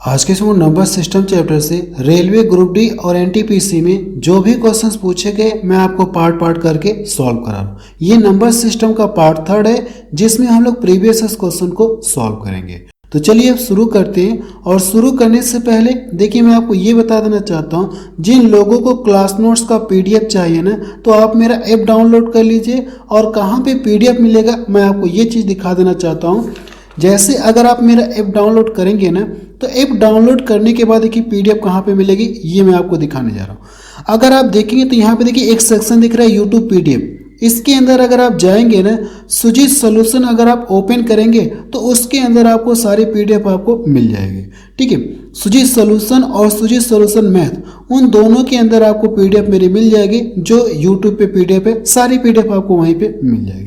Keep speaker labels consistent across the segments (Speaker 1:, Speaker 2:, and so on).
Speaker 1: आज के इसमें नंबर सिस्टम चैप्टर से रेलवे ग्रुप डी और एनटीपीसी में जो भी क्वेश्चंस पूछे गए मैं आपको पार्ट पार्ट करके सॉल्व करा रहा हूँ। ये नंबर सिस्टम का पार्ट थर्ड है जिसमें हम लोग प्रीवियस क्वेश्चन को सॉल्व करेंगे। तो चलिए अब शुरू करते हैं। और शुरू करने से पहले देखिए मैं आपको ये बता देना चाहता हूँ, जिन लोगों को क्लास नोट्स का पीडीएफ चाहिए ना तो आप मेरा ऐप डाउनलोड कर लीजिए। और कहाँ पे पीडीएफ मिलेगा मैं आपको ये चीज़ दिखा देना चाहता हूँ। जैसे अगर आप मेरा ऐप डाउनलोड करेंगे ना तो ऐप डाउनलोड करने के बाद देखिए पीडीएफ कहाँ पे मिलेगी ये मैं आपको दिखाने जा रहा हूँ। अगर आप देखेंगे तो यहाँ पे देखिए एक सेक्शन दिख रहा है यूट्यूब पीडीएफ। इसके अंदर अगर आप जाएंगे ना सुजीत सॉल्यूशन अगर आप ओपन करेंगे तो उसके अंदर आपको सारी पीडीएफ आपको मिल जाएगी। ठीक है, सुजीत सॉल्यूशन और सुजीत सॉल्यूशन मैथ उन दोनों के अंदर आपको पीडीएफ मेरी मिल जाएगी। जो यूट्यूब पे पीडीएफ है सारी पीडीएफ आपको वहीं पे मिल जाएगी।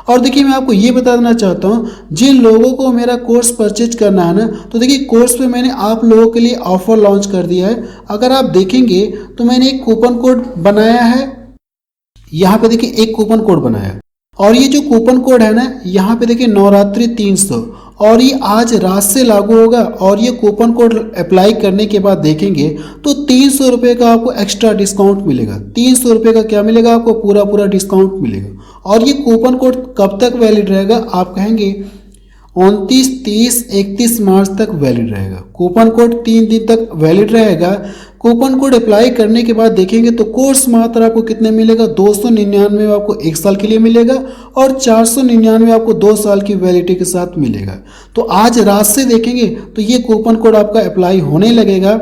Speaker 1: और देखिए मैं आपको ये बता देना चाहता हूँ, जिन लोगों को मेरा कोर्स परचेज करना है ना तो देखिए कोर्स पे मैंने आप लोगों के लिए ऑफर लॉन्च कर दिया है। अगर आप देखेंगे तो मैंने एक कूपन कोड बनाया है। यहाँ पे देखिए एक कूपन कोड बनाया और ये जो कूपन कोड है ना यहाँ पे देखिए नवरात्रि 300 और ये आज रात से लागू होगा। और ये कूपन कोड अप्लाई करने के बाद देखेंगे तो 300 रुपये का आपको एक्स्ट्रा डिस्काउंट मिलेगा। 300 रुपये का क्या मिलेगा आपको पूरा डिस्काउंट मिलेगा। और ये कूपन कोड कब तक वैलिड रहेगा आप कहेंगे 29, 30, 31 मार्च तक वैलिड रहेगा। कूपन कोड 3 दिन तक वैलिड रहेगा। कूपन कोड अप्लाई करने के बाद देखेंगे तो कोर्स मात्र आपको कितने मिलेगा 299 आपको 1 साल के लिए मिलेगा और 499 आपको 2 साल की वैलिडिटी के साथ मिलेगा। तो आज रात से देखेंगे तो ये कूपन कोड आपका अप्लाई होने लगेगा।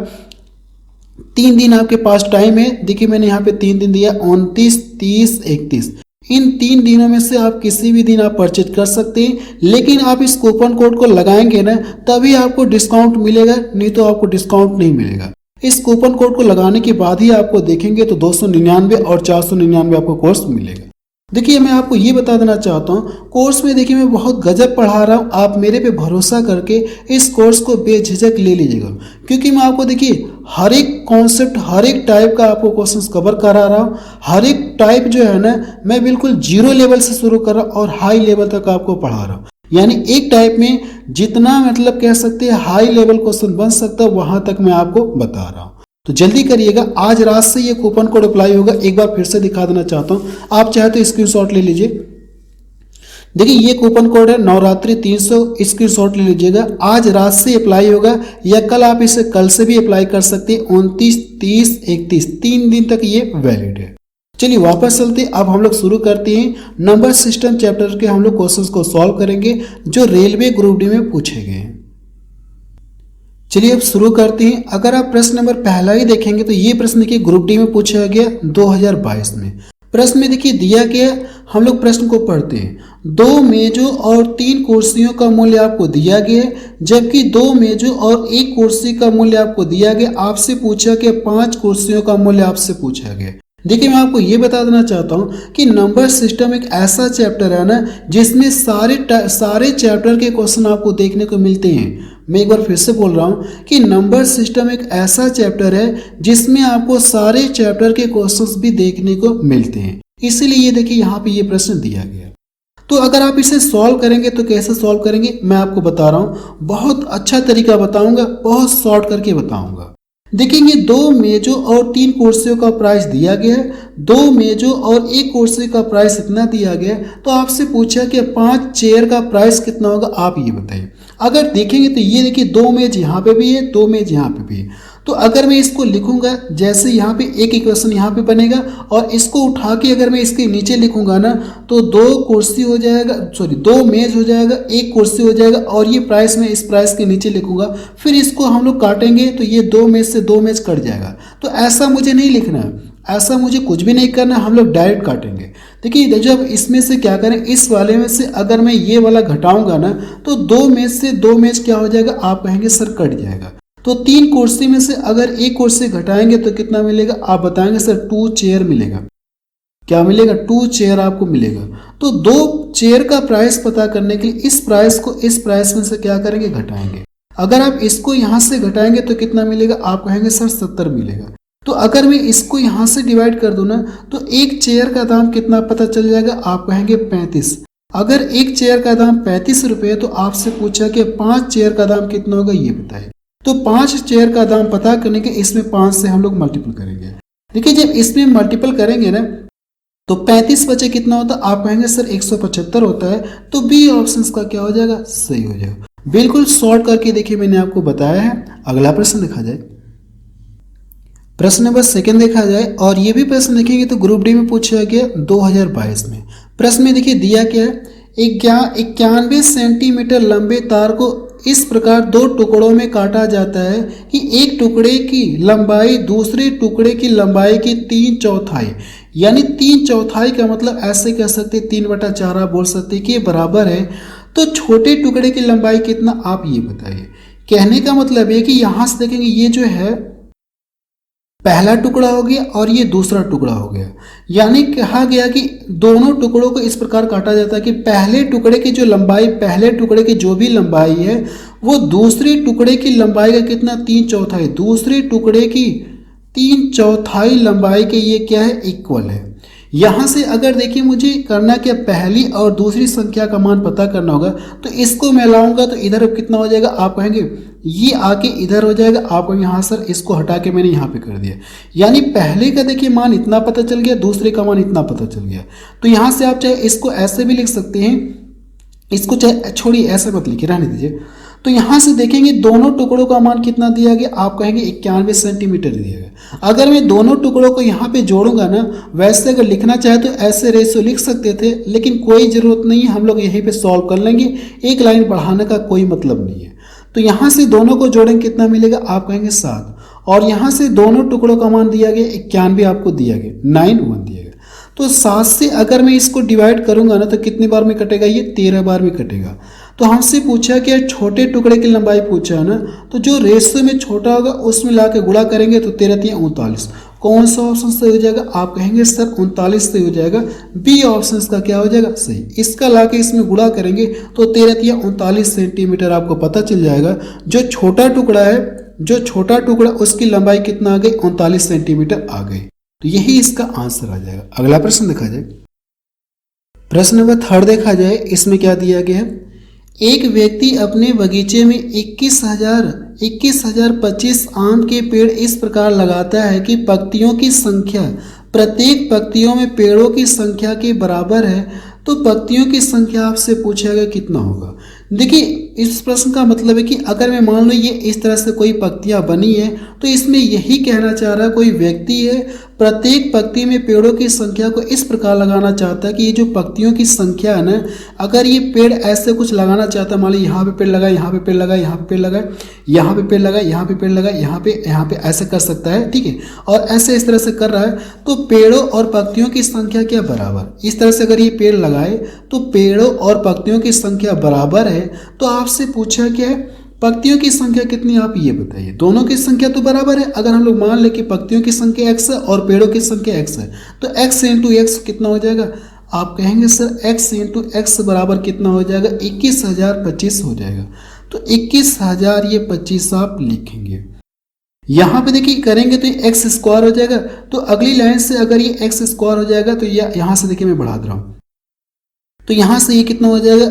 Speaker 1: 3 दिन आपके पास टाइम है। देखिए मैंने यहाँ पे 3 दिन दिया 29, 30, 31। इन 3 दिनों में से आप किसी भी दिन आप परचेज कर सकते हैं, लेकिन आप इस कूपन कोड को लगाएंगे ना तभी आपको डिस्काउंट मिलेगा, नहीं तो आपको डिस्काउंट नहीं मिलेगा। इस कूपन कोड को लगाने के बाद ही आपको देखेंगे तो 299 और 499 आपको कोर्स मिलेगा। देखिए मैं आपको ये बता देना चाहता हूँ, कोर्स में देखिए मैं बहुत गजब पढ़ा रहा हूँ। आप मेरे पे भरोसा करके इस कोर्स को बेझिझक ले लीजिएगा, क्योंकि मैं आपको देखिए हर एक कॉन्सेप्ट हर एक टाइप का आपको क्वेश्चंस कवर करा रहा हूँ। हर एक टाइप जो है ना मैं बिल्कुल जीरो लेवल से शुरू कर रहा हूँ और हाई लेवल तक आपको पढ़ा रहा हूँ। यानी एक टाइप में जितना मतलब कह सकते हैं हाई लेवल क्वेश्चन बन सकता है वहां तक मैं आपको बता रहा हूँ। तो जल्दी करिएगा, आज रात से ये कूपन कोड अप्लाई होगा। एक बार फिर से दिखा देना चाहता हूँ, आप चाहे तो स्क्रीनशॉट ले लीजिए। देखिए ये कूपन कोड है नवरात्रि 300, स्क्रीनशॉट ले लीजिएगा। आज रात से अप्लाई होगा या कल आप इसे कल से भी अप्लाई कर सकते हैं। 29, 30, 31 3 दिन तक ये वैलिड है। चलिए वापस चलते हैं। अब हम लोग शुरू करते हैं नंबर सिस्टम चैप्टर के हम लोग क्वेश्चंस को सॉल्व करेंगे जो रेलवे ग्रुप डी में पूछे गए हैं। चलिए अब शुरू करते हैं। अगर आप प्रश्न नंबर पहला ही देखेंगे तो ये प्रश्न देखिए ग्रुप डी में पूछा गया 2022 में। प्रश्न में देखिए दिया गया, हम लोग प्रश्न को पढ़ते हैं। 2 मेजों और 3 कुर्सियों का मूल्य आपको दिया गया है, जबकि 2 मेजों और 1 कुर्सी का मूल्य आपको दिया गया। आपसे पूछा गया 5 कुर्सियों का मूल्य आपसे पूछा गया। देखिए मैं आपको ये बता देना चाहता हूँ कि नंबर सिस्टम एक ऐसा चैप्टर है ना जिसमें सारे चैप्टर के क्वेश्चन आपको देखने को मिलते हैं। मैं एक बार फिर से बोल रहा हूँ कि नंबर सिस्टम एक ऐसा चैप्टर है जिसमें आपको सारे चैप्टर के क्वेश्चंस भी देखने को मिलते हैं। इसीलिए ये देखिए यहाँ पे ये प्रश्न दिया गया। तो अगर आप इसे सॉल्व करेंगे तो कैसे सॉल्व करेंगे मैं आपको बता रहा हूँ। बहुत अच्छा तरीका बताऊंगा, बहुत शॉर्ट करके बताऊंगा। देखेंगे 2 मेजों और 3 कुर्सियों का प्राइस दिया गया है। 2 मेजों और 1 कुर्सी का प्राइस इतना दिया गया है। तो आपसे पूछा कि 5 चेयर का प्राइस कितना होगा, आप ये बताइए। अगर देखेंगे तो ये देखिए 2 मेज यहाँ पे भी है, 2 मेज यहाँ पे भी है। तो अगर मैं इसको लिखूंगा जैसे यहाँ पे एक इक्वेशन यहाँ पे बनेगा और इसको उठा के अगर मैं इसके नीचे लिखूंगा ना तो 2 कुर्सी हो जाएगा, 2 मेज हो जाएगा, 1 कुर्सी हो जाएगा और ये प्राइस मैं इस प्राइस के नीचे लिखूंगा। फिर इसको हम लोग काटेंगे तो ये 2 मेज से 2 मेज कट जाएगा। तो ऐसा मुझे नहीं लिखना है, ऐसा मुझे कुछ भी नहीं करना, हम लोग डायरेक्ट काटेंगे। देखिए जब इसमें से क्या करें, इस वाले में से अगर मैं ये वाला घटाऊंगा ना तो 2 मेज से 2 मेज क्या हो जाएगा, आप कहेंगे सर कट जाएगा। तो 3 कुर्सी में से अगर 1 कुर्सी घटाएंगे तो कितना मिलेगा, आप बताएंगे सर 2 चेयर मिलेगा। क्या मिलेगा, 2 चेयर आपको मिलेगा। तो 2 चेयर का प्राइस पता करने के लिए इस प्राइस को इस प्राइस में से क्या करेंगे, घटाएंगे। अगर आप इसको यहाँ से घटाएंगे तो कितना मिलेगा, आप कहेंगे सर 70 मिलेगा। तो अगर मैं इसको यहाँ से डिवाइड कर दूं ना तो 1 चेयर का दाम कितना पता चल जाएगा, आप कहेंगे 35। अगर 1 चेयर का दाम 35 रुपये है तो आपसे पूछा कि 5 चेयर का दाम कितना होगा, ये बताइए। तो 5 चेयर का दाम पता करने के इसमें 5 से हम लोग मल्टीपल करेंगे। देखिए जब इसमें मल्टीपल करेंगे ना तो 35 बचे कितना होता है, आप कहेंगे सर 175 होता है, तो बी ऑप्शन का क्या हो जाएगा, सही हो जाएगा। बिल्कुल सॉल्व करके देखिए मैंने आपको बताया है। अगला प्रश्न देखा जाए, प्रश्न नंबर 2 देखा जाए, और ये भी प्रश्न देखेंगे तो ग्रुप डी में पूछा गया 2022 में। प्रश्न में देखिए दिया क्या है, 91 सेंटीमीटर लंबे तार को इस प्रकार 2 टुकड़ों में काटा जाता है कि एक टुकड़े की लंबाई दूसरे टुकड़े की लंबाई की 3/4, यानी 3/4 का मतलब ऐसे कह सकते 3/4 आप बोल सकते कि ये बराबर है। तो छोटे टुकड़े की लंबाई कितना, आप ये बताइए। कहने का मतलब है कि यहाँ से देखेंगे ये जो है पहला टुकड़ा हो गया और ये दूसरा टुकड़ा हो गया, यानी कहा गया कि दोनों टुकड़ों को इस प्रकार काटा जाता है कि पहले टुकड़े की जो लंबाई, पहले टुकड़े की जो भी लंबाई है वो दूसरे टुकड़े की लंबाई का कितना, 3/4, दूसरे टुकड़े की 3/4 लंबाई के ये क्या है, इक्वल है। यहाँ से अगर देखिए मुझे करना क्या, पहली और दूसरी संख्या का मान पता करना होगा, तो इसको मैं लाऊंगा तो इधर कितना हो जाएगा, आप कहेंगे ये आके इधर हो जाएगा, आप यहाँ सर इसको हटा के मैंने यहाँ पे कर दिया, यानी पहले का देखिए मान इतना पता चल गया, दूसरे का मान इतना पता चल गया। तो यहाँ से आप चाहे इसको ऐसे भी लिख सकते हैं, इसको चाहे छोड़िए ऐसे मत लिखिए, रहने दीजिए। तो यहाँ से देखेंगे दोनों टुकड़ों का मान कितना दिया गया, आप कहेंगे 91 सेंटीमीटर दिया गया। अगर मैं दोनों टुकड़ों को यहाँ पे जोड़ूंगा ना, वैसे अगर लिखना चाहे तो ऐसे रेशियो लिख सकते थे, लेकिन कोई ज़रूरत नहीं है, हम लोग यहीं पे सॉल्व कर लेंगे, एक लाइन बढ़ाने का कोई मतलब नहीं है। तो यहाँ से दोनों को जोड़ेंगे कितना मिलेगा, आप कहेंगे 7, और यहाँ से दोनों टुकड़ों का मान दिया गया 91 आपको दिया गया, 91 दिया गया। तो 7 से अगर मैं इसको डिवाइड करूंगा ना तो कितनी बार में कटेगा, ये 13 बार में कटेगा। तो हमसे पूछा कि छोटे टुकड़े की लंबाई पूछा है ना, तो जो रेशियो में छोटा होगा उसमें ला के गुणा करेंगे तो 13 × 39, कौन सा ऑप्शन सही हो जाएगा, आप कहेंगे सर 39 सही हो जाएगा, बी ऑप्शन का क्या हो जाएगा, सही। इसका ला के इसमें गुणा करेंगे तो 13 × 39 सेंटीमीटर आपको पता चल जाएगा। जो छोटा टुकड़ा है, जो छोटा टुकड़ा उसकी लंबाई कितना आ गई, 39 सेंटीमीटर आ गई। तो यही इसका आंसर आ जाएगा। अगला प्रश्न देखा जाए, प्रश्न नंबर 3 देखा जाए, इसमें क्या दिया गया है, एक व्यक्ति अपने बगीचे में 21,025 आम के पेड़ इस प्रकार लगाता है कि पत्तियों की संख्या प्रत्येक पत्तियों में पेड़ों की संख्या के बराबर है, तो पत्तियों की संख्या आपसे पूछा गया कितना होगा। देखिए इस प्रश्न का मतलब है कि अगर मैं मान लो ये इस तरह से कोई पत्तियां बनी है, तो इसमें यही कहना चाह रहा है कोई व्यक्ति है, प्रत्येक पत्ती में पेड़ों की संख्या को इस प्रकार लगाना चाहता है कि ये जो पत्तियों की संख्या है ना, अगर ये पेड़ ऐसे कुछ लगाना चाहता है, मान लो यहाँ पे पेड़ लगाए, यहाँ पे पेड़ लगाए, यहाँ पे पेड़ लगाए, यहाँ पे पेड़ लगाए, यहाँ पे पेड़ लगाए, यहाँ पे ऐसे कर सकता है, ठीक है, और ऐसे इस तरह से कर रहा है, तो पेड़ों और पत्तियों की संख्या क्या बराबर। इस तरह से अगर ये पेड़ लगाए तो पेड़ों और पत्तियों की संख्या बराबर है, तो आपसे पूछा क्या है, पत्तियों की संख्या कितनी, आप ये बताइए। दोनों की संख्या तो बराबर है, अगर हम लोग मान लें कि पत्तियों की संख्या x है और पेड़ों की संख्या x है, तो x × x कितना हो जाएगा, आप कहेंगे सर x × x बराबर कितना हो जाएगा, 21,025 हो जाएगा। तो 21,000 ये 25 आप लिखेंगे। यहाँ पे देखिए करेंगे तो ये x स्क्वायर हो जाएगा, तो अगली लाइन से अगर ये x स्क्वायर हो जाएगा तो ये यहाँ से देखिए मैं बढ़ा दे रहा हूँ, तो यहाँ से ये कितना हो जाएगा,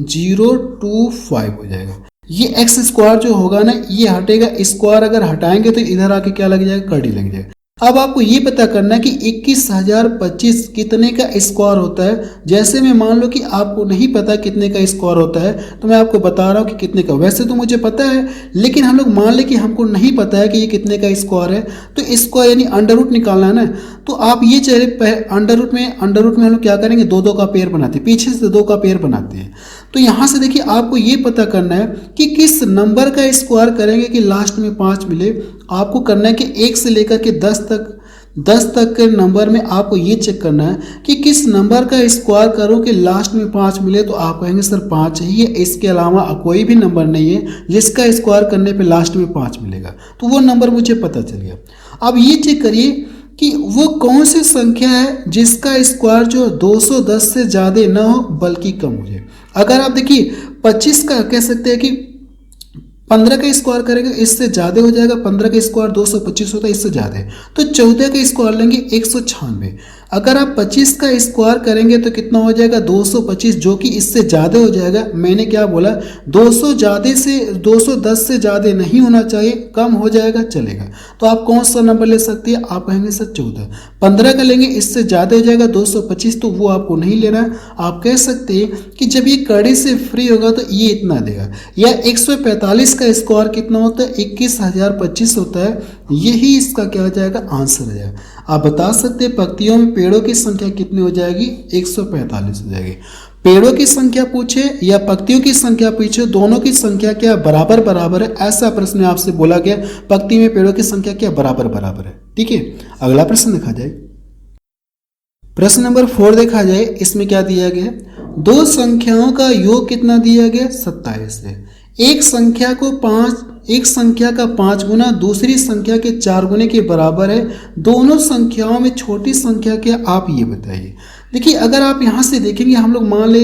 Speaker 1: 025 हो जाएगा। ये एक्स स्क्वायर जो होगा ना, ये हटेगा, स्क्वायर अगर हटाएंगे तो इधर आके क्या लग जाएगा, कड़ी लग जाएगा। अब आपको ये पता करना है कि 21,025 कितने का स्क्वायर होता है। जैसे मैं मान लो कि आपको नहीं पता कितने का स्क्वायर होता है, तो मैं आपको बता रहा हूँ कि कितने का, वैसे तो मुझे पता है, लेकिन हम लोग मान ले कि हमको नहीं पता है कि ये कितने का स्क्वायर है, तो स्क्वायर यानी अंडर रूट निकालना है ना, तो आप ये चेहरे अंडर रूट में हम लोग क्या करेंगे, 2 का पेयर बनाते हैं, पीछे से 2 का पेयर बनाते हैं। तो यहाँ से देखिए आपको ये पता करना है कि किस नंबर का स्क्वायर करेंगे कि लास्ट में 5 मिले। आपको करना है कि 1 से लेकर के 10 तक के नंबर में आपको ये चेक करना है कि किस नंबर का स्क्वायर करो कि लास्ट में 5 मिले। तो आप कहेंगे सर 5 ही है, इसके अलावा कोई भी नंबर नहीं है जिसका स्क्वायर करने पे लास्ट में 5 मिलेगा, तो वो नंबर मुझे पता चल गया। अब ये चेक करिए कि वो कौन सी संख्या है जिसका स्क्वायर जो 210 से ज़्यादा ना हो बल्कि कम हो जाए। अगर आप देखिए 25 का कह सकते हैं कि 15 का स्क्वायर करेंगे इससे ज़्यादा हो जाएगा, 15 का स्क्वायर 225 होता है, इससे ज़्यादा है, तो 14 का स्क्वायर लेंगे 196। अगर आप 25 का स्क्वायर करेंगे तो कितना हो जाएगा 225, जो कि इससे ज़्यादा हो जाएगा। मैंने क्या बोला, 210 से ज़्यादा नहीं होना चाहिए, कम हो जाएगा चलेगा। तो आप कौन सा नंबर ले सकते हैं, आप कहेंगे सर 14। 15 का लेंगे, इससे ज़्यादा हो जाएगा 225, तो वो आपको नहीं लेना है। आप कह सकते हैं कि जब ये कड़ी से फ्री होगा तो ये इतना देगा। या 145 का स्क्वायर कितना होता है, 21,025 होता है। यही इसका क्या हो जाएगा, आंसर हो जाएगा। आप बता सकते हैं पंक्तियों में पेड़ों की संख्या कितनी हो जाएगी, 145 हो जाएगी। पेड़ों की संख्या पूछे या पंक्तियों की संख्या पूछे, दोनों की संख्या क्या बराबर बराबर है, ऐसा प्रश्न आपसे बोला गया। पंक्ति में पेड़ों की संख्या क्या बराबर बराबर है। ठीक है, अगला प्रश्न देखा जाए। प्रश्न नंबर 4 देखा जाए, इसमें क्या दिया गया, दो संख्याओं का योग कितना दिया गया, 27 है। एक संख्या का 5 गुना दूसरी संख्या के 4 गुने के बराबर है। दोनों संख्याओं में छोटी संख्या क्या, आप ये बताइए। देखिए, अगर आप यहाँ से देखेंगे, हम लोग मान ले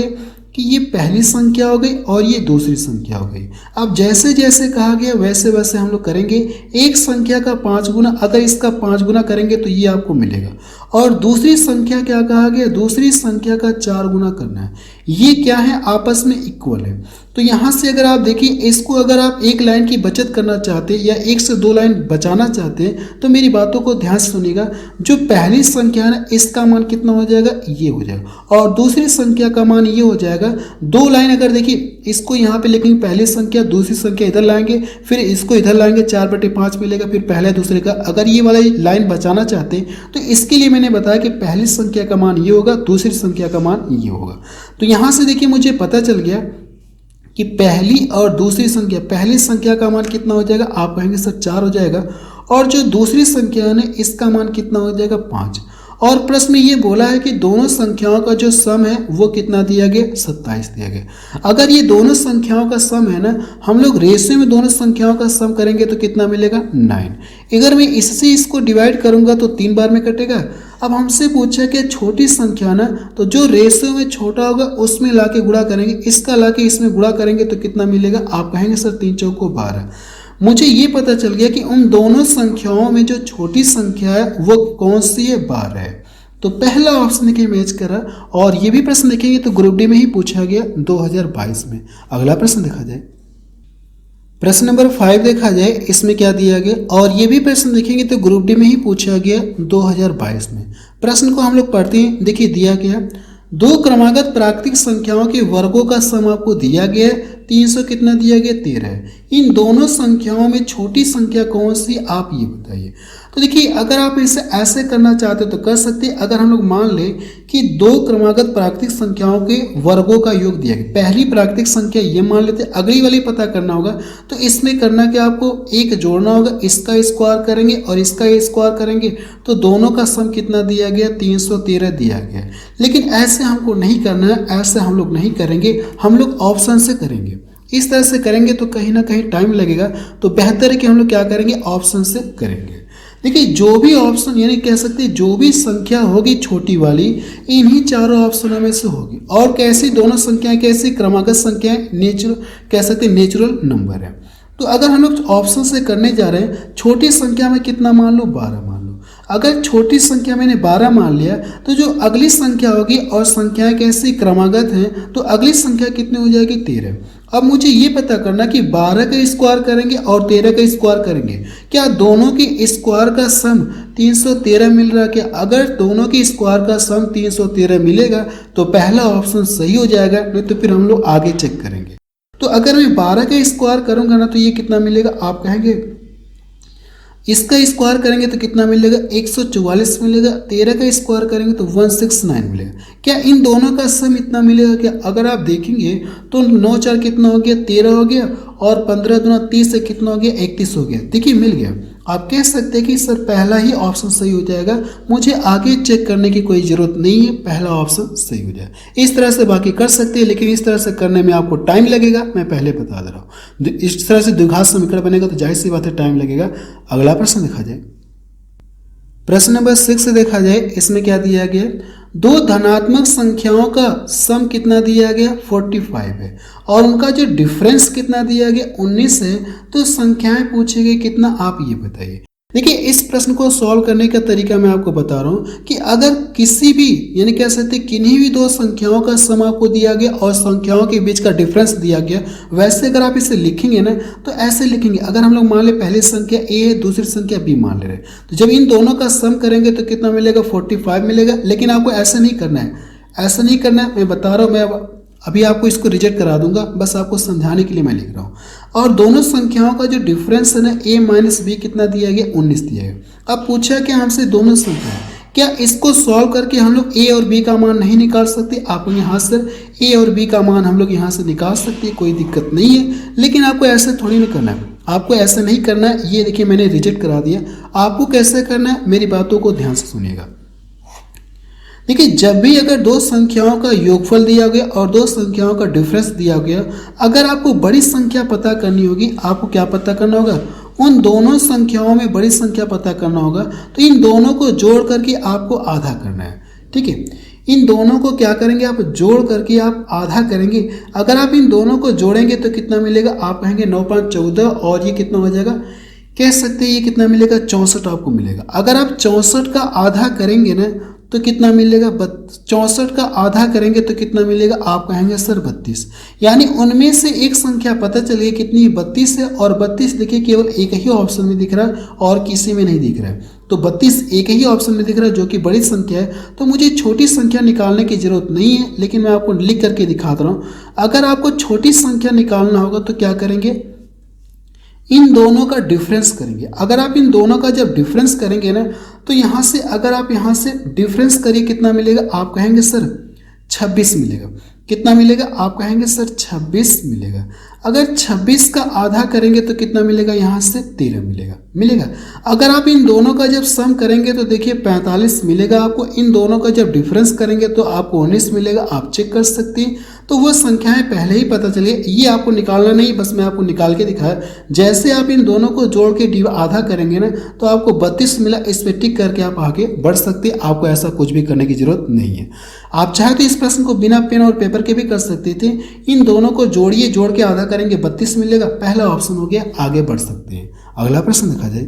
Speaker 1: कि ये पहली संख्या हो गई और ये दूसरी संख्या हो गई। अब जैसे जैसे कहा गया वैसे वैसे हम लोग करेंगे। एक संख्या का 5 गुना, अगर इसका 5 गुना करेंगे तो ये आपको मिलेगा। और दूसरी संख्या क्या कहा गया, दूसरी संख्या का 4 गुना करना है। ये क्या है, आपस में इक्वल है। तो यहाँ से अगर आप देखिए, इसको अगर आप एक लाइन की बचत करना चाहते हैं या 1 से 2 लाइन बचाना चाहते हैं तो मेरी बातों को ध्यान से सुनिएगा। जो पहली संख्या है ना, इसका मान कितना हो जाएगा, ये हो जाएगा। और दूसरी संख्या का मान ये हो जाएगा। 2 लाइन अगर देखिए, इसको यहाँ पे लिखेंगे पहली संख्या, दूसरी संख्या इधर लाएंगे, फिर इसको इधर लाएंगे, 4/5 मिलेगा, फिर पहले दूसरे का। अगर ये वाला लाइन बचाना चाहते हैं तो इसके लिए मैंने बताया कि पहली संख्या का मान ये होगा, दूसरी संख्या का मान ये होगा। तो यहाँ से देखिए, मुझे पता चल गया कि पहली और दूसरी संख्या, पहली संख्या का मान कितना हो जाएगा, आप कहेंगे सर 4 हो जाएगा। और जो दूसरी संख्या है, इसका मान कितना हो जाएगा, 5। और प्रश्न में ये बोला है कि दोनों संख्याओं का जो सम है वो कितना दिया गया, 27 दिया गया। अगर ये दोनों संख्याओं का सम है ना, हम लोग रेशियो में दोनों संख्याओं का सम करेंगे तो कितना मिलेगा, 9। अगर मैं इससे इसको डिवाइड करूंगा तो 3 बार में कटेगा। अब हमसे पूछा कि छोटी संख्या ना, तो जो रेशियो में छोटा होगा उसमें लाके गुणा करेंगे, इसका लाके इसमें गुणा करेंगे तो कितना मिलेगा, आप कहेंगे सर 3 चौको 12। मुझे ये पता चल गया कि उन दोनों संख्याओं में जो छोटी संख्या है वो कौन सी है, 12 है। तो पहला ऑप्शन देखिए मैच करा। और ये भी प्रश्न देखेंगे तो ग्रुप डी में ही पूछा गया 2022 में। अगला प्रश्न देखा जाए, प्रश्न नंबर 5 देखा जाए, इसमें क्या दिया गया। और ये भी प्रश्न देखेंगे तो ग्रुप डी में ही पूछा गया 2022 में। प्रश्न को हम लोग पढ़ते हैं। देखिए दिया गया, दो क्रमागत प्राकृतिक संख्याओं के वर्गों का सम आपको दिया गया है, 300 कितना दिया गया, 13 है। इन दोनों संख्याओं में छोटी संख्या कौन सी, आप ये बताइए। तो देखिए, अगर आप इसे ऐसे करना चाहते तो कर सकते हैं। अगर हम लोग मान ले कि दो क्रमागत प्राकृतिक संख्याओं के वर्गों का योग दिया गया, पहली प्राकृतिक संख्या ये मान लेते, अगली वाली पता करना होगा। तो इसमें करना क्या, आपको एक जोड़ना होगा, इसका स्क्वायर करेंगे और इसका स्क्वायर करेंगे तो दोनों का सम कितना दिया गया, 313 दिया गया। लेकिन ऐसे हमको नहीं करना है, ऐसे हम लोग नहीं करेंगे, हम लोग ऑप्शन से करेंगे। इस तरह से करेंगे तो कहीं ना कहीं टाइम लगेगा। तो बेहतर है कि हम लोग क्या करेंगे, ऑप्शन से करेंगे। देखिए, जो भी ऑप्शन यानी कह सकते हैं जो भी संख्या होगी छोटी वाली, इन्हीं चारों ऑप्शनों में से होगी। और कैसी दोनों संख्याएं, कैसी क्रमागत संख्याएं, नेचुरल कह सकते हैं, नेचुरल नंबर है। तो अगर हम लोग ऑप्शन से करने जा रहे हैं, छोटी संख्या में कितना मान लो, 12 मान लो। अगर छोटी संख्या मैंने 12 मान लिया तो जो अगली संख्या होगी, और संख्याएं कैसी क्रमागत हैं, तो अगली संख्या कितनी हो जाएगी, 13। अब मुझे ये पता करना कि 12 का स्क्वायर करेंगे और 13 का स्क्वायर करेंगे, क्या दोनों की स्क्वायर का सम 313 मिल रहा है क्या। अगर दोनों की स्क्वायर का सम 313 मिलेगा तो पहला ऑप्शन सही हो जाएगा, नहीं तो फिर हम लोग आगे चेक करेंगे। तो अगर मैं 12 का स्क्वायर करूंगा ना तो ये कितना मिलेगा, आप कहेंगे इसका स्क्वायर करेंगे तो कितना मिलेगा, 144 मिलेगा। 13 का स्क्वायर करेंगे तो 169 मिलेगा। क्या इन दोनों का सम इतना मिलेगा क्या। अगर आप देखेंगे तो 9 4 कितना हो गया, 13 हो गया, और 15 दूना 30 से कितना हो गया, 31 हो गया। देखिए मिल गया। आप कह सकते हैं कि सर पहला ही ऑप्शन सही हो जाएगा, मुझे आगे चेक करने की कोई ज़रूरत नहीं है, पहला ऑप्शन सही हो जाएगा। इस तरह से बाकी कर सकते हैं, लेकिन इस तरह से करने में आपको टाइम लगेगा, मैं पहले बता दे रहा हूँ। इस तरह से द्विघात समीकरण बनेगा तो जाहिर सी बात है टाइम लगेगा। अगला प्रश्न देखा जाए, प्रश्न नंबर 6 देखा जाए, इसमें क्या दिया गया, दो धनात्मक संख्याओं का सम कितना दिया गया, 45 है, और उनका जो डिफरेंस कितना दिया गया, 19 है। तो संख्याएं पूछे गए कितना, आप ये बताइए। देखिए इस प्रश्न को सॉल्व करने का तरीका मैं आपको बता रहा हूँ कि अगर किसी भी यानी कह सकते किन्हीं भी दो संख्याओं का सम आपको दिया गया और संख्याओं के बीच का डिफरेंस दिया गया, वैसे अगर आप इसे लिखेंगे ना तो ऐसे लिखेंगे। अगर हम लोग मान ले पहली संख्या ए है, दूसरी संख्या बी मान ले रहे, तो जब इन दोनों का सम करेंगे तो कितना मिलेगा 45 मिलेगा। लेकिन आपको ऐसा नहीं करना है, ऐसा नहीं करना है, मैं बता रहा हूँ। मैं अभी आपको इसको रिजेक्ट करा दूंगा, बस आपको समझाने के लिए मैं लिख रहा हूँ। और दोनों संख्याओं का जो डिफरेंस है ना a माइनस बी कितना दिया गया 19 दिया गया। अब पूछा कि हमसे दोनों संख्या क्या इसको सॉल्व करके हम लोग a और b का मान नहीं निकाल सकते। आप यहाँ से a और b का मान हम लोग यहाँ से निकाल सकते हैं, कोई दिक्कत नहीं है। लेकिन आपको ऐसे थोड़ी नहीं करना है, आपको ऐसे नहीं करना है। ये देखिए मैंने रिजेक्ट करा दिया। आपको कैसे करना है, मेरी बातों को ध्यान से सुनिएगा। देखिए जब भी अगर दो संख्याओं का योगफल दिया गया और दो संख्याओं का डिफरेंस दिया गया, अगर आपको बड़ी संख्या पता करनी होगी, आपको क्या पता करना होगा, उन दोनों संख्याओं में बड़ी संख्या पता करना होगा। तो इन दोनों को जोड़ करके आपको आधा करना है। ठीक है, इन दोनों को क्या करेंगे, आप जोड़ करके आप आधा करेंगे। अगर आप इन दोनों को जोड़ेंगे तो कितना मिलेगा, आप कहेंगे 9 5 14 और ये कितना हो जाएगा, कह सकते हैं ये कितना मिलेगा 64 आपको मिलेगा। अगर आप 64 का आधा करेंगे ना तो कितना मिलेगा, 64 का आधा करेंगे तो कितना मिलेगा, आप कहेंगे सर 32। यानी उनमें से एक संख्या पता चली कितनी 32 है, और 32 देखिए केवल एक ही ऑप्शन में दिख रहा है और किसी में नहीं दिख रहा है। तो 32 एक ही ऑप्शन में दिख रहा है जो कि बड़ी संख्या है। तो मुझे छोटी संख्या निकालने की जरूरत नहीं है, लेकिन मैं आपको लिख करके दिखाता रहा हूँ। अगर आपको छोटी संख्या निकालना होगा तो क्या करेंगे, इन दोनों का डिफरेंस करेंगे। अगर आप इन दोनों का जब डिफरेंस करेंगे ना तो यहाँ से अगर आप यहाँ से डिफरेंस करिए कितना मिलेगा, आप कहेंगे सर 26 मिलेगा। कितना मिलेगा, आप कहेंगे सर 26 मिलेगा। अगर 26 का आधा करेंगे तो कितना मिलेगा, यहाँ से 13 मिलेगा। अगर आप इन दोनों का जब सम करेंगे तो देखिए 45 मिलेगा आपको। इन दोनों का जब डिफरेंस करेंगे तो आपको 19 मिलेगा। आप चेक कर सकते हैं। तो वो संख्याएं पहले ही पता चली, ये आपको निकालना नहीं, बस मैं आपको निकाल के दिखाया। जैसे आप इन दोनों को जोड़ के आधा करेंगे ना तो आपको 32 मिला। इस पर टिक करके आप आगे बढ़ सकते हैं। आपको ऐसा कुछ भी करने की जरूरत नहीं है। आप चाहे तो इस प्रश्न को बिना पेन और पेपर के भी कर सकते थे। इन दोनों को जोड़िए, जोड़ के आधा करेंगे 32 मिलेगा। पहला ऑप्शन हो गया, आगे बढ़ सकते हैं। अगला प्रश्न देखा जाए,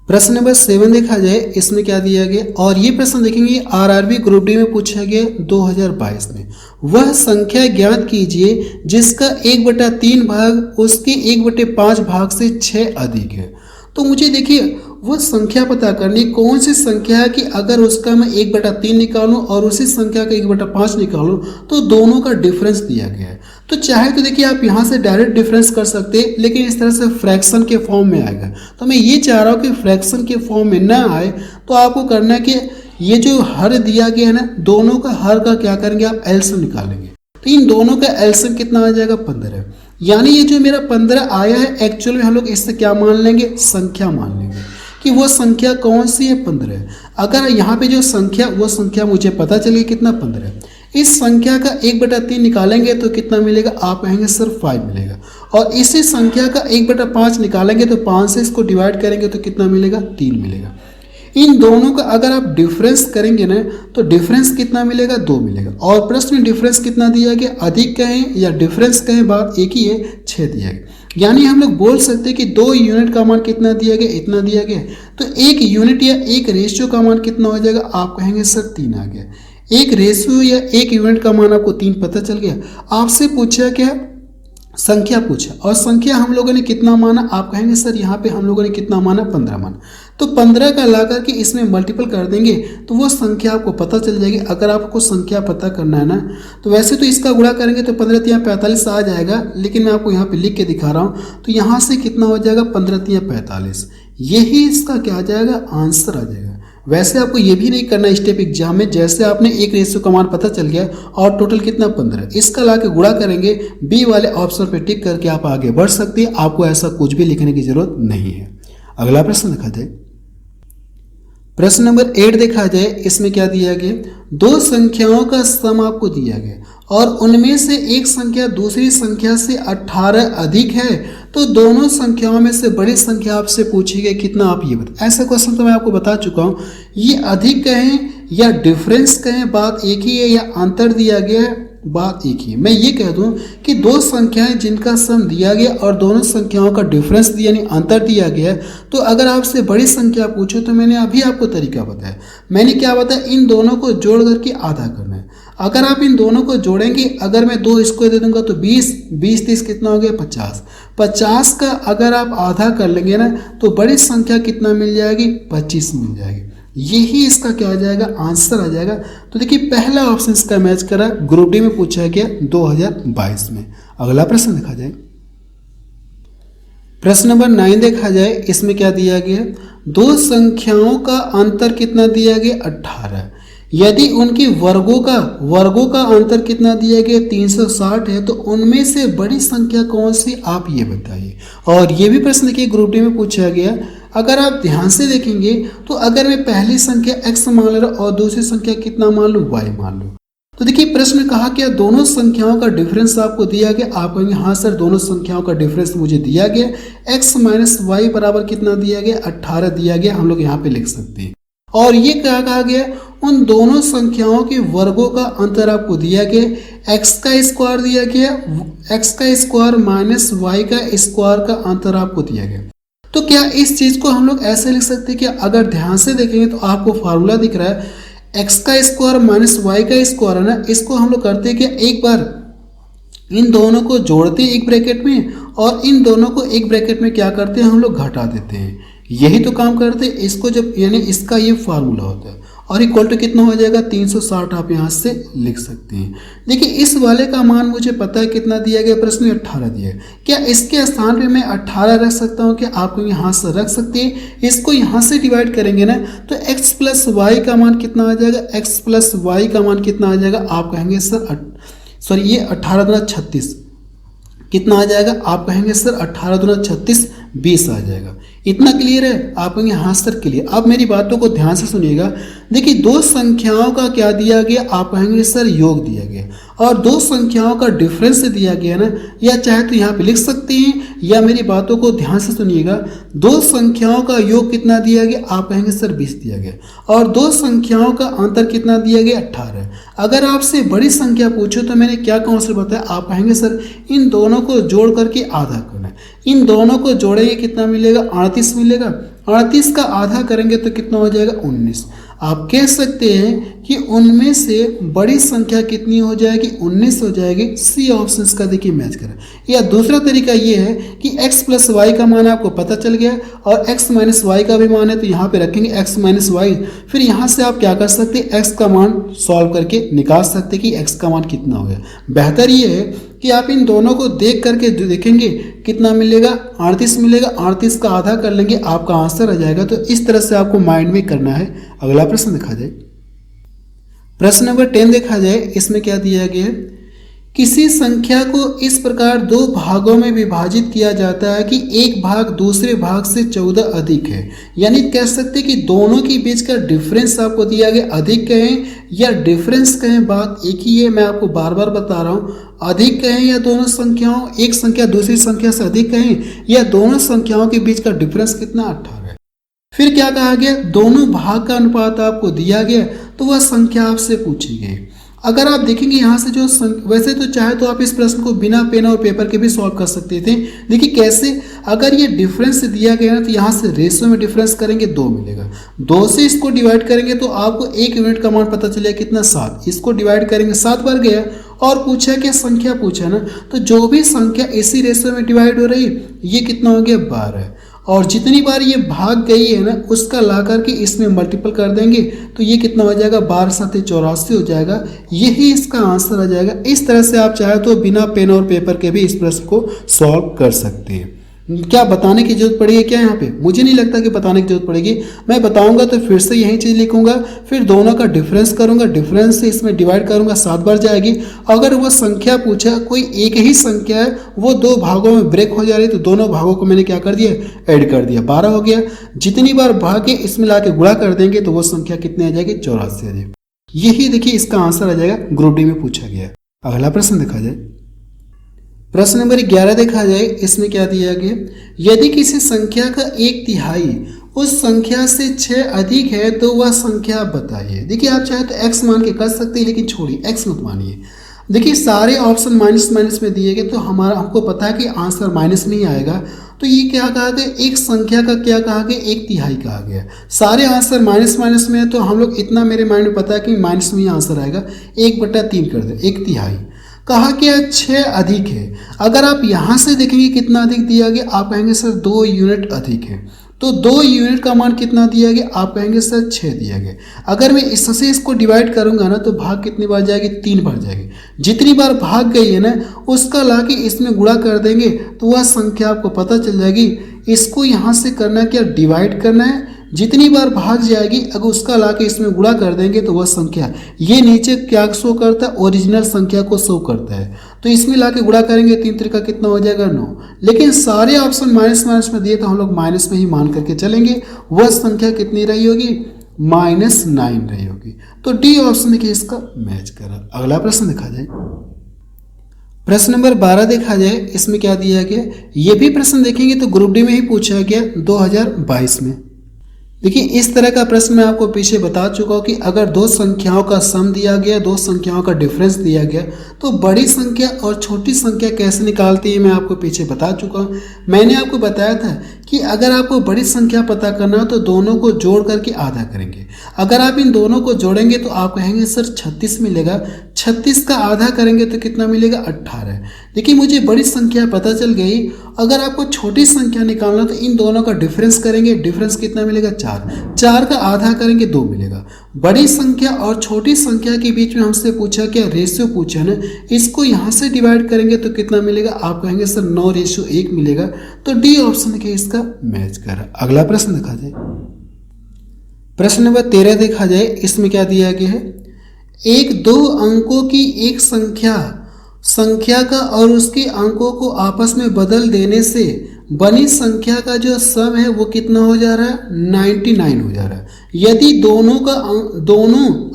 Speaker 1: प्रश्न नंबर 7 देखा जाए। इसमें क्या दिया गया, और ये प्रश्न देखेंगे आरआरबी ग्रुप डी में पूछा गया 2022 में। वह संख्या ज्ञात कीजिए जिसका 1/3 भाग उसके 1/5 भाग से 6 अधिक है। तो मुझे देखिए वो संख्या पता करनी, कौन सी संख्या है कि अगर उसका मैं 1/3 निकालूं और उसी संख्या का 1/5 निकालूं तो दोनों का डिफरेंस दिया गया है। तो चाहे तो देखिए आप यहाँ से डायरेक्ट डिफरेंस कर सकते हैं, लेकिन इस तरह से फ्रैक्शन के फॉर्म में आएगा। तो मैं ये चाह रहा हूँ कि फ्रैक्शन के फॉर्म में ना आए। तो आपको करना है कि ये जो हर दिया गया है ना, दोनों का हर का क्या करेंगे, आप एलसीएम निकालेंगे। तो इन दोनों का एलसीएम कितना आ जाएगा, 15। यानी ये जो मेरा 15 आया है, एक्चुअल में हम लोग इससे क्या मान लेंगे, संख्या मान लेंगे कि वो संख्या कौन सी है, 15 है। अगर यहाँ पे जो संख्या, वो संख्या मुझे पता चली कितना 15 है। इस संख्या का 1/3 निकालेंगे तो कितना मिलेगा, आप कहेंगे सर 5 मिलेगा। और इसी संख्या का 1/5 निकालेंगे तो 5 से इसको डिवाइड करेंगे तो कितना मिलेगा, 3 मिलेगा। इन दोनों का अगर आप डिफरेंस करेंगे ना तो डिफरेंस कितना मिलेगा, 2 मिलेगा। और प्रश्न में डिफरेंस कितना दिया गया, अधिक कहें या डिफरेंस कहें, बात एक ही है, 6 दिया गया। यानी हम लोग बोल सकते हैं कि 2 यूनिट का मान कितना दिया गया, इतना दिया गया। तो 1 यूनिट या 1 रेशियो का मान कितना हो जाएगा, आप कहेंगे सर 3 आ गया। 1 रेशियो या 1 यूनिट का मान आपको 3 पता चल गया। आपसे पूछा क्या, संख्या पूछा, और संख्या हम लोगों ने कितना माना, आप कहेंगे सर यहाँ पे हम लोगों ने कितना माना, 15 माना। तो 15 का ला करके इसमें मल्टीपल कर देंगे तो वो संख्या आपको पता चल जाएगी। अगर आपको संख्या पता करना है ना तो वैसे तो इसका गुणा करेंगे तो 15 3 45 आ जाएगा, लेकिन मैं आपको यहाँ पे लिख के दिखा रहा हूँ। तो यहाँ से कितना हो जाएगा, 15 3 45। यही इसका क्या आ जाएगा, आंसर आ जाएगा। वैसे आपको ये भी नहीं करना स्टेप एग्जाम में, जैसे आपने 1 रेशियो का मान पता चल गया और टोटल कितना 15, इसका ला के गुणा करेंगे, बी वाले ऑप्शन पे टिक करके आप आगे बढ़ सकते हैं। आपको ऐसा कुछ भी लिखने की जरूरत नहीं है। अगला प्रश्न देखा जाए, प्रश्न नंबर 8 देखा जाए। इसमें क्या दिया गया, 2 संख्याओं का सम आपको दिया गया और उनमें से एक संख्या दूसरी संख्या से 18 अधिक है। तो दोनों संख्याओं में से बड़ी संख्या आपसे पूछी गई कितना, आप ये बताएं। ऐसा क्वेश्चन तो मैं आपको बता चुका हूँ। ये अधिक कहें या डिफरेंस कहें, बात एक ही है, या अंतर दिया गया है, बात एक ही है। मैं ये कह दूं कि दो संख्याएं जिनका सम दिया गया और दोनों संख्याओं का डिफरेंस दिया यानी अंतर दिया गया है, तो अगर आपसे बड़ी संख्या पूछो तो मैंने अभी आपको तरीका बताया। मैंने क्या बताया, इन दोनों को जोड़ करके आधा करना है। अगर आप इन दोनों को जोड़ेंगे, अगर मैं 2 इसको दे दूंगा तो 20, 20 30 कितना हो गया 50, 50 का अगर आप आधा कर लेंगे ना तो बड़ी संख्या कितना मिल जाएगी, 25 मिल जाएगी। यही इसका क्या आ जाएगा, आंसर आ जाएगा। तो देखिए पहला ऑप्शन इसका मैच करा, ग्रुप डी में पूछा गया 2022 में। अगला प्रश्न देखा जाए, प्रश्न नंबर 9 देखा जाए, इसमें क्या दिया गया, दो संख्याओं का अंतर कितना दिया गया, 18। यदि उनकी वर्गों का अंतर कितना दिया गया, 360 है, तो उनमें से बड़ी संख्या कौन सी, आप ये बताइए। और ये भी प्रश्न देखिए ग्रुप डी में पूछा गया। अगर आप ध्यान से देखेंगे तो अगर मैं पहली संख्या x मान ले रहा हूं और दूसरी संख्या कितना मान लूं, y मान लूं, तो देखिए प्रश्न कहा क्या, दोनों संख्याओं का डिफरेंस आपको दिया गया। आप कहेंगे हाँ सर दोनों संख्याओं का डिफरेंस मुझे दिया गया, x माइनस वाई बराबर कितना दिया गया, 18 दिया गया, हम लोग यहाँ पे लिख सकते हैं। और ये क्या कहा गया, उन दोनों संख्याओं के वर्गों का अंतर आपको दिया गया, x का स्क्वायर दिया गया, x का स्क्वायर माइनस y का स्क्वायर का अंतर आपको दिया गया। तो क्या इस चीज को हम लोग ऐसे लिख सकते हैं कि अगर ध्यान से देखेंगे तो आपको फार्मूला दिख रहा है, x का स्क्वायर माइनस y का स्क्वायर है ना, इसको हम लोग करते हैं कि एक बार इन दोनों को जोड़ते हैं एक ब्रैकेट में और इन दोनों को एक ब्रैकेट में क्या करते हैं, हम लोग घटा देते हैं। यही तो काम करते हैं। इसको जब यानी इसका ये फार्मूला होता है और इक्वल टू कितना हो जाएगा, 360 आप यहाँ से लिख सकते हैं। देखिए इस वाले का मान मुझे पता है कितना दिया गया, प्रश्न में 18 दिया है। क्या इसके स्थान पे मैं 18 रख सकता हूँ, क्या आप यहाँ से रख सकते हैं। इसको यहाँ से डिवाइड करेंगे ना तो x प्लस वाई का मान कितना आ जाएगा, x प्लस वाई का मान कितना आ जाएगा, आप कहेंगे सर ये 18 दूना 36 कितना आ जाएगा, आप कहेंगे सर 18 दूना 36 20 आ जाएगा। इतना क्लियर है, आप कहेंगे हाँ सर क्लियर। अब मेरी बातों को ध्यान से सुनिएगा। देखिए दो संख्याओं का क्या दिया गया, आप कहेंगे सर योग दिया गया, और दो संख्याओं का डिफरेंस दिया गया ना, या चाहे तो यहाँ पे लिख सकते हैं या मेरी बातों को ध्यान से सुनिएगा। दो संख्याओं का योग कितना दिया गया, आप कहेंगे सर 20 दिया गया, और दो संख्याओं का अंतर कितना दिया गया, 18। अगर आपसे बड़ी संख्या पूछो तो मैंने क्या कांसेप्ट बताया, आप कहेंगे सर इन दोनों को जोड़ करके आधा करना है। इन दोनों को जोड़ेंगे कितना मिलेगा, 38 मिलेगा। 38 का आधा करेंगे तो कितना हो जाएगा, 19। आप कह सकते हैं कि उनमें से बड़ी संख्या कितनी हो जाएगी, 19 हो जाएगी। सी ऑप्शन का देखिए मैच करें। या दूसरा तरीका ये है कि x प्लस वाई का मान आपको पता चल गया और x माइनस वाई का भी मान है, तो यहाँ पे रखेंगे x माइनस वाई। फिर यहाँ से आप क्या कर सकते हैं, x का मान सॉल्व करके निकाल सकते हैं कि x का मान कितना हो गया। बेहतर ये है कि आप इन दोनों को देख करके देखेंगे कितना मिलेगा, 38 मिलेगा। 38 का आधा कर लेंगे, आपका आंसर आ जाएगा। तो इस तरह से आपको माइंड में करना है। अगला प्रश्न देखा जाए, प्रश्न नंबर 10 देखा जाए। इसमें क्या दिया गया है, किसी संख्या को इस प्रकार दो भागों में विभाजित किया जाता है कि एक भाग दूसरे भाग से 14 अधिक है। यानी कह सकते हैं कि दोनों के बीच का डिफरेंस आपको दिया गया, अधिक कहें या डिफरेंस कहें, बात एक ही है। मैं आपको बार बार बता रहा हूँ, अधिक कहें या दोनों संख्याओं, एक संख्या दूसरी संख्या से अधिक कहें, या दोनों संख्याओं के बीच का डिफरेंस कितना, 18 है। फिर क्या कहा गया, दोनों भाग का अनुपात आपको दिया गया, तो वह संख्या आपसे पूछी गई। अगर आप देखेंगे यहाँ से जो वैसे तो चाहे तो आप इस प्रश्न को बिना पेन और पेपर के भी सॉल्व कर सकते थे। देखिए कैसे, अगर ये डिफरेंस दिया गया ना तो यहाँ से रेशियो में डिफरेंस करेंगे 2 मिलेगा। 2 से इसको डिवाइड करेंगे तो आपको 1 यूनिट का मान पता चलेगा कितना, 7। इसको डिवाइड करेंगे 7 बार गया, और पूछा क्या, संख्या पूछा ना, तो जो भी संख्या इसी रेशियो में डिवाइड हो रही ये कितना हो गया, 12। और जितनी बार ये भाग गई है ना उसका ला करके इसमें मल्टीपल कर देंगे तो ये कितना हो जाएगा, 12 7 84 हो जाएगा। यही इसका आंसर आ जाएगा। इस तरह से आप चाहे तो बिना पेन और पेपर के भी इस प्रश्न को सॉल्व कर सकते हैं। क्या बताने की जरूरत पड़ेगी क्या यहाँ पे, मुझे नहीं लगता कि बताने की जरूरत पड़ेगी। मैं बताऊंगा तो फिर से यही चीज़ लिखूंगा, फिर दोनों का डिफरेंस करूंगा, डिफरेंस से इसमें डिवाइड करूंगा, 7 बार जाएगी। अगर वो संख्या पूछा, कोई एक ही संख्या है वो 2 भागों में ब्रेक हो जा रही, तो दोनों भागों को मैंने क्या कर दिया, ऐड कर दिया, 12 हो गया। जितनी बार भाग के इसमें ला के गुणा कर देंगे तो वो संख्या कितनी आ जाएगी, 84 आ जाएगी। यही देखिए इसका आंसर आ जाएगा, ग्रुप डी में पूछा गया। अगला प्रश्न देखा जाए, प्रश्न नंबर 11 देखा जाए। इसमें क्या दिया गया, यदि किसी संख्या का 1/3 उस संख्या से 6 अधिक है तो वह संख्या बताइए। देखिए आप चाहे तो x मान के कर सकते हैं, लेकिन छोड़िए x मत मानिए। देखिए सारे ऑप्शन माइनस माइनस में दिए गए तो हमको पता है कि आंसर माइनस में ही आएगा। तो ये क्या कहा गया, एक संख्या का क्या कहा गया, एक तिहाई कहा गया। सारे आंसर माइनस माइनस में है तो हम लोग इतना मेरे माइंड में पता है कि माइनस में ही आंसर आएगा। 1/3 कर दे, एक तिहाई। कहा क्या 6 अधिक है। अगर आप यहाँ से देखेंगे कितना अधिक दिया गया, आप कहेंगे सर 2 यूनिट अधिक है। तो 2 यूनिट का मान कितना दिया गया, आप कहेंगे सर 6 दिया गया। अगर मैं इससे इसको डिवाइड करूंगा ना तो भाग कितनी बार जाएगी, 3 बार जाएगी। जितनी बार भाग गई है ना उसका लाके इसमें गुणा कर देंगे तो वह संख्या आपको पता चल जाएगी। इसको यहाँ से करना क्या, डिवाइड करना है। जितनी बार भाग जाएगी अगर उसका लाके इसमें गुणा कर देंगे तो वह संख्या, ये नीचे क्या शो करता है, ओरिजिनल संख्या को शो करता है। तो इसमें लाके गुणा करेंगे 3 त्रिका कितना हो जाएगा 9। लेकिन सारे ऑप्शन माइनस माइनस में दिए तो हम लोग माइनस में ही मान करके चलेंगे। वह संख्या कितनी रही होगी, -9 रही होगी। तो डी ऑप्शन देखिए इसका मैच कर रहा। अगला प्रश्न देखा जाए, प्रश्न नंबर 12 देखा जाए। इसमें क्या दिया गया, ये भी प्रश्न देखेंगे तो ग्रुप डी में ही पूछा गया 2022 में। देखिए इस तरह का प्रश्न मैं आपको पीछे बता चुका हूँ कि अगर दो संख्याओं का सम दिया गया, दो संख्याओं का डिफरेंस दिया गया तो बड़ी संख्या और छोटी संख्या कैसे निकालती है मैं आपको पीछे बता चुका हूँ। मैंने आपको बताया था कि अगर आपको बड़ी संख्या पता करना हो तो दोनों को जोड़ करके आधा करेंगे। अगर आप इन दोनों को जोड़ेंगे तो आप कहेंगे सर 36 मिलेगा। 36 का आधा करेंगे तो कितना मिलेगा, 18। देखिए मुझे बड़ी संख्या पता चल गई। अगर आपको छोटी संख्या निकालना तो इन दोनों का डिफरेंस करेंगे, डिफरेंस कितना मिलेगा, 4। 4 का आधा करेंगे 2 मिलेगा। बड़ी संख्या और छोटी संख्या के बीच में हमसे पूछा क्या, रेशियो पूछा ना। इसको यहाँ से डिवाइड करेंगे तो कितना मिलेगा, आप कहेंगे सर 9:1 मिलेगा। तो डी ऑप्शन देखिए इसका मैच कर रहा है। अगला प्रश्न देखा जाए, प्रश्न नंबर 13 देखा जाए। इसमें क्या दिया गया है, एक 2 अंकों की एक संख्या का और उसके अंकों को आपस में बदल देने से बनी संख्या का जो सम है वो कितना हो जा रहा है, 99 हो जा रहा है। यदि दोनों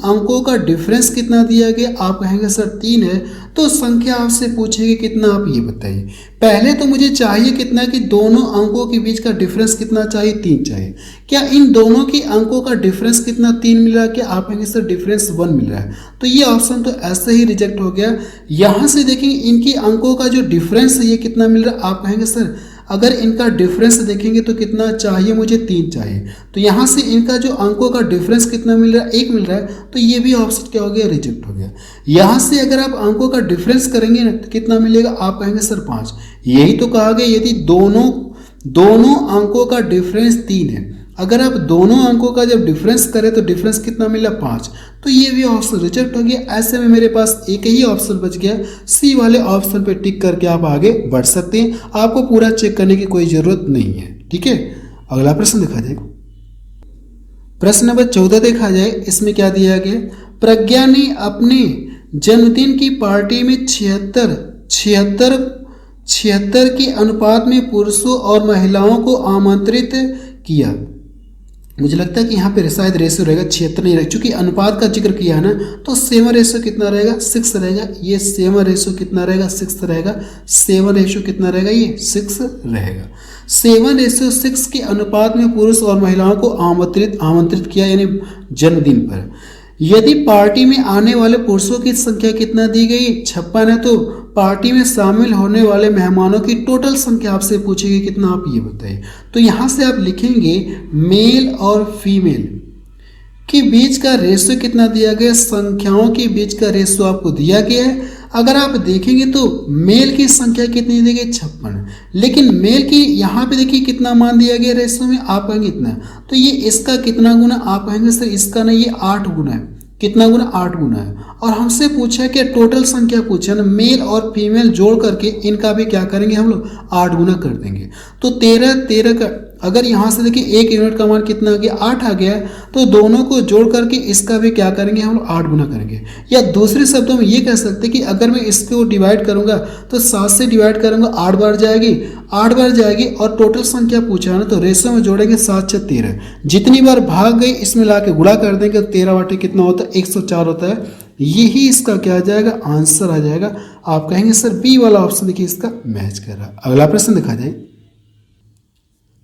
Speaker 1: अंकों का डिफरेंस कितना दिया गया, आप कहेंगे सर 3 है। तो संख्या आपसे पूछेगी कितना, आप ये बताइए। पहले तो मुझे चाहिए कितना कि दोनों अंकों के बीच का डिफरेंस कितना चाहिए, 3 चाहिए। क्या इन दोनों के अंकों का डिफरेंस कितना 3 मिल रहा है, क्या आप कहेंगे सर डिफरेंस 1 मिल रहा है। तो ये ऑप्शन तो ऐसे ही रिजेक्ट हो गया। यहाँ से देखेंगे इनके अंकों का जो डिफरेंस है ये कितना मिल रहा है, आप कहेंगे सर अगर इनका डिफरेंस देखेंगे तो कितना चाहिए, मुझे 3 चाहिए। तो यहाँ से इनका जो अंकों का डिफरेंस कितना मिल रहा है, 1 मिल रहा है। तो ये भी ऑप्शन क्या हो गया, रिजेक्ट हो गया। यहाँ से अगर आप अंकों का डिफरेंस करेंगे ना तो कितना मिलेगा, आप कहेंगे सर 5। यही तो कहा गया यदि दोनों अंकों का डिफरेंस 3 है। अगर आप दोनों अंकों का जब डिफरेंस करें तो डिफरेंस कितना मिला, 5। तो ये भी ऑप्शन रिजेक्ट हो गया। ऐसे में मेरे पास एक ही ऑप्शन बच गया, सी वाले ऑप्शन पे टिक करके आप आगे बढ़ सकते हैं। आपको पूरा चेक करने की कोई जरूरत नहीं है, ठीक है। अगला प्रश्न देखा जाए, प्रश्न नंबर 14 देखा जाए। इसमें क्या दिया गया, प्रज्ञा ने अपने जन्मदिन की पार्टी में 76 के अनुपात में पुरुषों और महिलाओं को आमंत्रित किया। मुझे लगता है कि यहाँ पे शायद रेशियो रहेगा 76 नहीं रहेगा, चूंकि अनुपात का जिक्र किया है ना। तो 7 रेशियो कितना रहेगा, 6 रहेगा। ये 7 रेशियो कितना रहेगा, 6 रहेगा। 7 रेशियो कितना रहेगा, ये 6 रहेगा। 7:6 के अनुपात में पुरुष और महिलाओं को आमंत्रित किया, यानी जन्मदिन पर। यदि पार्टी में आने वाले पुरुषों की संख्या कितना दी गई, 56 है। तो पार्टी में शामिल होने वाले मेहमानों की टोटल संख्या आपसे पूछेगी कितना, आप ये बताइए। तो यहाँ से आप लिखेंगे मेल और फीमेल के बीच का रेशियो कितना दिया गया, संख्याओं के बीच का रेशियो आपको दिया गया है। अगर आप देखेंगे तो मेल की संख्या कितनी दी गई, 56। लेकिन मेल की यहाँ पे देखिए कितना मान दिया गया रेशियो में, आप कहेंगे इतना। तो ये इसका कितना गुना, आप कहेंगे सर इसका नहीं, ये 8 गुना है। कितना गुना, 8 गुना है। और हमसे पूछा है कि टोटल संख्या पूछा ना, मेल और फीमेल जोड़ करके इनका भी क्या करेंगे हम लोग, 8 गुना कर देंगे। तो 13 का अगर यहाँ से देखिए 1 यूनिट का मान कितना आ गया, 8 आ गया। तो दोनों को जोड़ करके इसका भी क्या करेंगे हम लोग, 8 गुना करेंगे। या दूसरे शब्दों में ये कह सकते हैं कि अगर मैं इसको डिवाइड करूंगा तो 7 से डिवाइड करूंगा, 8 बार जाएगी, 8 बार जाएगी। और टोटल संख्या पूछा है ना, तो रेशियो में जोड़ेंगे 7 6 13। जितनी बार भाग गई इसमें ला के गुणा कर देंगे, 13 वाटे कितना होता है, 104 होता है। यही इसका क्या आ जाएगा, आंसर आ जाएगा। आप कहेंगे सर बी वाला ऑप्शन देखिए इसका मैच कर रहा है। अगला प्रश्न देखा जाए,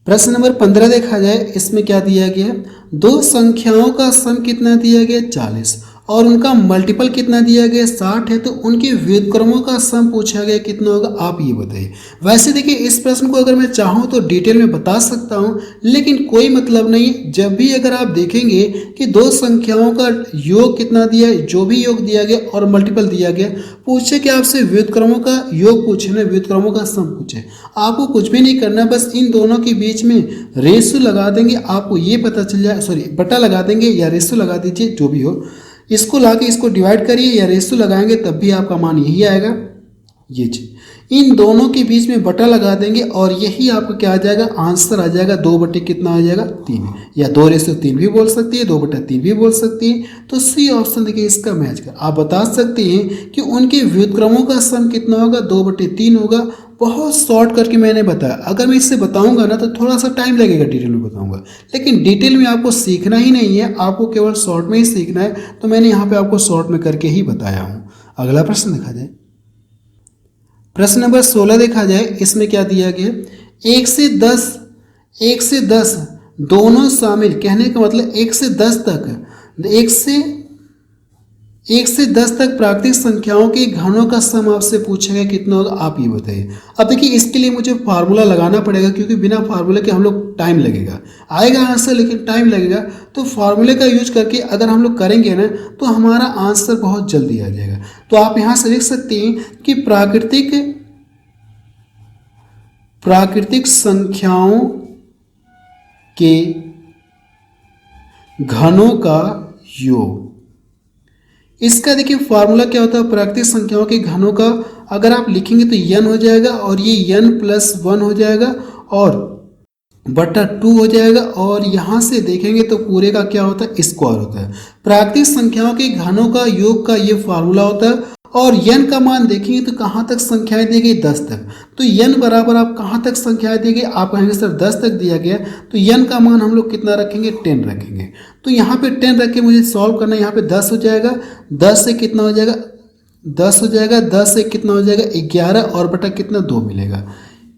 Speaker 1: प्रश्न नंबर 15 देखा जाए। इसमें क्या दिया गया है, दो संख्याओं का सम कितना दिया गया, 40। और उनका मल्टीपल कितना दिया गया 60 है, तो उनके व्युत्क्रमों का सम पूछा गया कितना होगा, आप ये बताइए। वैसे देखिए इस प्रश्न को अगर मैं चाहूँ तो डिटेल में बता सकता हूँ, लेकिन कोई मतलब नहीं। जब भी अगर आप देखेंगे कि दो संख्याओं का योग कितना दिया है, जो भी योग दिया गया और मल्टीपल दिया गया, पूछे कि आपसे व्युत्क्रमों का योग पूछे ना, व्युत्क्रमों का सम पूछे, आपको कुछ भी नहीं करना, बस इन दोनों के बीच में रेशो लगा देंगे, आपको ये पता चल जाए, सॉरी बटा लगा देंगे या रेशो लगा दीजिए, जो भी हो, इसको लाके इसको डिवाइड करिए या रेशो लगाएंगे तब भी आपका मान यही आएगा। ये चीज इन दोनों के बीच में बटा लगा देंगे और यही आपका क्या आ जाएगा, आंसर आ जाएगा 2 बटे कितना आ जाएगा 3, या 2:3 भी बोल सकती है, 2/3 भी बोल सकती है। तो सी ऑप्शन देखिए इसका मैच कर, आप बता सकते हैं कि उनके व्युत्क्रमों का सम कितना होगा, 2/3 होगा। बहुत शॉर्ट करके मैंने बताया, अगर मैं इससे बताऊंगा ना तो थोड़ा सा टाइम लगेगा, डिटेल में बताऊंगा, लेकिन डिटेल में आपको सीखना ही नहीं है, आपको केवल शॉर्ट में ही सीखना है, तो मैंने यहाँ पे आपको शॉर्ट में करके ही बताया हूँ। अगला प्रश्न देखा जाए, प्रश्न नंबर 16 देखा जाए, इसमें क्या दिया गया, 1 से 10 दोनों शामिल, कहने का मतलब 1 से 10 तक, 1 से 10 तक प्राकृतिक संख्याओं के घनों का सम आपसे पूछेगा कितना होगा, आप ये बताइए। अब देखिए इसके लिए मुझे फार्मूला लगाना पड़ेगा, क्योंकि बिना फार्मूले के हम लोग टाइम लगेगा, आएगा आंसर लेकिन टाइम लगेगा, तो फार्मूले का यूज करके अगर हम लोग करेंगे ना तो हमारा आंसर बहुत जल्दी आ जाएगा। तो आप यहाँ से लिख सकते हैं कि प्राकृतिक संख्याओं के घनों का योग, इसका देखिए फार्मूला क्या होता है, प्राकृतिक संख्याओं के घनों का अगर आप लिखेंगे तो n हो जाएगा, और ये n+1 हो जाएगा और बटा 2 हो जाएगा, और यहाँ से देखेंगे तो पूरे का क्या होता है, स्क्वायर होता है। प्राकृतिक संख्याओं के घनों का योग का ये फार्मूला होता है। और n का मान देखेंगे तो कहाँ तक संख्याएं दी गई, 10 तक, तो n बराबर आप कहाँ तक संख्याएं दी गई, आप कहेंगे सर 10 तक दिया गया, तो n का मान हम लोग कितना रखेंगे, 10 रखेंगे। तो यहाँ पे 10 रख के मुझे सॉल्व करना है, यहाँ पे 10 हो जाएगा, 10 से कितना हो जाएगा, 10 हो जाएगा, 10 से कितना हो जाएगा 11, और बटा कितना 2 मिलेगा।